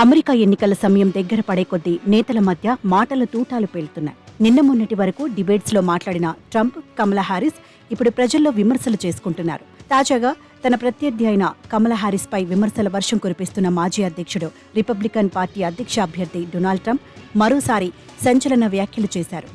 America ఎన్నికల సమయం దగ్గర పడే కొద్దీ నేతల మధ్య మాటల తూటాలు పేలుతున్నాయి. నిన్న మొన్నటి వరకు డిబేట్స్లో మాట్లాడిన ట్రంప్, కమలా హారిస్ ఇప్పుడు ప్రజల్లో విమర్శలు చేసుకుంటున్నారు. తాజాగా తన ప్రత్యర్థి అయిన కమలా హారిస్ పై విమర్శల వర్షం కురిపిస్తున్న మాజీ అధ్యక్షుడు, రిపబ్లికన్ పార్టీ అధ్యక్ష అభ్యర్థి డొనాల్డ్ ట్రంప్ మరోసారి సంచలన వ్యాఖ్యలు చేశారు.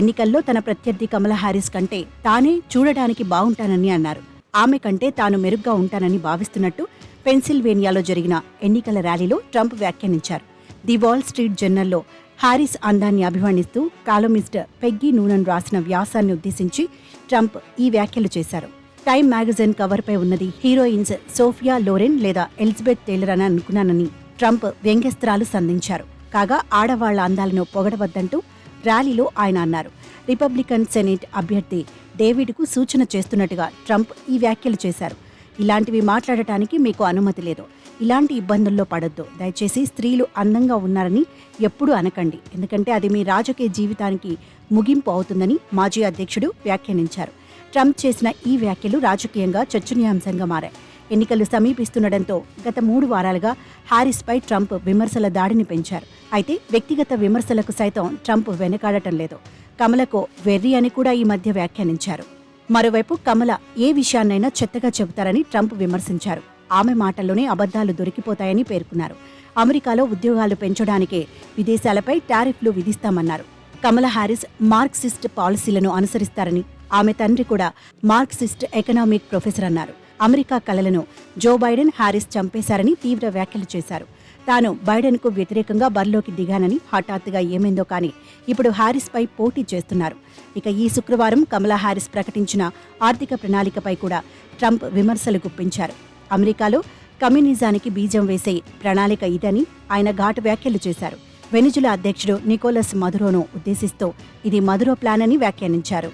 ఎన్నికల్లో తన ప్రత్యర్థి కమలా హారిస్ కంటే తానే చూడడానికి బాగుంటానని అన్నారు. ఆమె కంటే తాను మెరుగ్గా ఉంటానని భావిస్తున్నట్టు పెన్సిల్వేనియాలో జరిగిన ఎన్నికల ర్యాలీలో ట్రంప్ వ్యాఖ్యానించారు. ది వాల్ స్ట్రీట్ జర్నల్లో హారిస్ అందాన్ని అభివర్ణిస్తూ కాలమిస్ట్ పెగ్గీ నూనన్ రాసిన వ్యాసాన్ని ఉద్దేశించి ట్రంప్ ఈ వ్యాఖ్యలు చేశారు. టైమ్ మ్యాగజైన్ కవర్పై ఉన్నది హీరోయిన్స్ సోఫియా లోరెన్ లేదా ఎలిజబెత్ టేలర్ అని అనుకున్నానని ట్రంప్ వ్యంగ్యస్త్రాలు సంధించారు. కాగా ఆడవాళ్ల అందాలను పొగడవద్దంటూ ర్యాలీలో ఆయన అన్నారు. రిపబ్లికన్ సెనేట్ అభ్యర్థి డేవిడ్కు సూచన చేస్తున్నట్టుగా ట్రంప్ ఈ వ్యాఖ్యలు చేశారు. ఇలాంటివి మాట్లాడటానికి మీకు అనుమతి లేదు. ఇలాంటి ఇబ్బందుల్లో పడొద్దు. దయచేసి స్త్రీలు అందంగా ఉన్నారని ఎప్పుడూ అనకండి, ఎందుకంటే అది మీ రాజకీయ జీవితానికి ముగింపు అవుతుందని మాజీ అధ్యక్షుడు వ్యాఖ్యానించారు. ట్రంప్ చేసిన ఈ వ్యాఖ్యలు రాజకీయంగా చర్చనీయాంశంగా మారాయి. ఎన్నికలు సమీపిస్తుండటంతో గత 3 వారాలుగా హారిస్పై ట్రంప్ విమర్శల దాడిని పెంచారు. అయితే వ్యక్తిగత విమర్శలకు సైతం ట్రంప్ వెనకాడటం లేదు. కమలకు వెర్రి అని కూడా ఈ మధ్య వ్యాఖ్యానించారు. మరోవైపు కమల ఏ విషయాన్నైనా చెత్తగా చెబుతారని ట్రంప్ విమర్శించారు. ఆమె మాటల్లోనే అబద్ధాలు దొరికిపోతాయని పేర్కొన్నారు. అమెరికాలో ఉద్యోగాలు పెంచడానికే విదేశాలపై టారిఫ్లు విధిస్తామన్నారు. కమలా హారిస్ మార్క్సిస్ట్ పాలసీలను అనుసరిస్తారని, ఆమె తండ్రి కూడా మార్క్సిస్ట్ ఎకనామిక్ ప్రొఫెసర్ అన్నారు. అమెరికా కలలను జో బైడెన్, హారిస్ చంపేశారని తీవ్ర వ్యాఖ్యలు చేశారు. తాను బైడెన్కు వ్యతిరేకంగా బరిలోకి దిగానని, హఠాత్తుగా ఏమైందో కానీ ఇప్పుడు హారిస్పై పోటీ చేస్తున్నారు. ఇక ఈ శుక్రవారం కమలా హారిస్ ప్రకటించిన ఆర్థిక ప్రణాళికపై కూడా ట్రంప్ విమర్శలు గుప్పించారు. అమెరికాలో కమ్యూనిజానికి బీజం వేసే ప్రణాళిక ఇదని ఆయన ఘాటు వ్యాఖ్యలు చేశారు. వెనిజులా అధ్యక్షుడు నికోలస్ మదురోను ఉద్దేశిస్తూ ఇది మదురో ప్లాన్ అని వ్యాఖ్యానించారు.